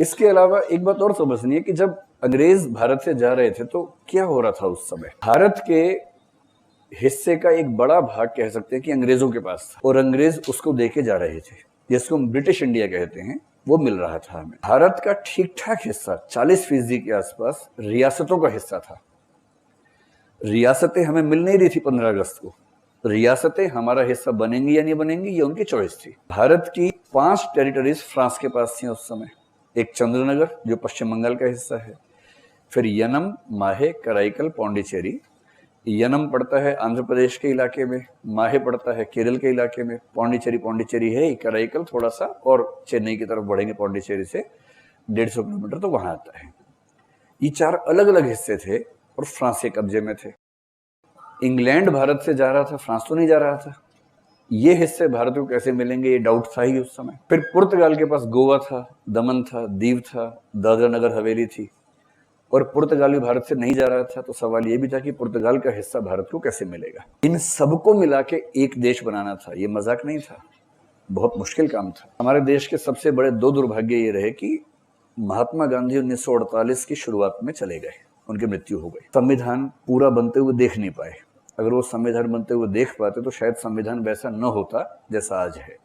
इसके अलावा एक बात और समझनी है कि जब अंग्रेज भारत से जा रहे थे तो क्या हो रहा था उस समय। भारत के हिस्से का एक बड़ा भाग कह सकते हैं कि अंग्रेजों के पास था और अंग्रेज उसको देके जा रहे थे, जिसको हम ब्रिटिश इंडिया कहते हैं, वो मिल रहा था हमें। भारत का ठीक ठाक हिस्सा 40% के आसपास रियासतों का हिस्सा था। रियासतें हमें मिल नहीं रही थी 15 अगस्त को। रियासतें हमारा हिस्सा बनेंगी या नहीं बनेंगी ये उनकी चॉइस थी। भारत की 5 टेरिटरीज फ्रांस के पास थी उस समय। एक चंद्रनगर जो पश्चिम बंगाल का हिस्सा है, फिर यनम, माहे, कराईकल, पौंडीचेरी। यनम पड़ता है आंध्र प्रदेश के इलाके में, माहे पड़ता है केरल के इलाके में, पौंडीचेरी है ही, कराईकल थोड़ा सा और चेन्नई की तरफ बढ़ेंगे पौंडीचेरी से 150 किलोमीटर तो वहां आता है। ये 4 अलग अलग हिस्से थे और फ्रांस के कब्जे में थे। इंग्लैंड भारत से जा रहा था, फ्रांस तो नहीं जा रहा था। ये हिस्से भारत को कैसे मिलेंगे ये डाउट था ही उस समय। फिर पुर्तगाल के पास गोवा था, दमन था, दीव था, दादरा नगर हवेली थी और पुर्तगाल भी भारत से नहीं जा रहा था। तो सवाल ये भी था कि पुर्तगाल का हिस्सा भारत को कैसे मिलेगा। इन सबको मिला के एक देश बनाना था, ये मजाक नहीं था, बहुत मुश्किल काम था। हमारे देश के सबसे बड़े 2 दुर्भाग्य ये रहे कि महात्मा गांधी 1948 की शुरुआत में चले गए, उनकी मृत्यु हो गई। संविधान पूरा बनते हुए देख नहीं पाए। अगर वो संविधान बनते हुए देख पाते तो शायद संविधान वैसा न होता जैसा आज है।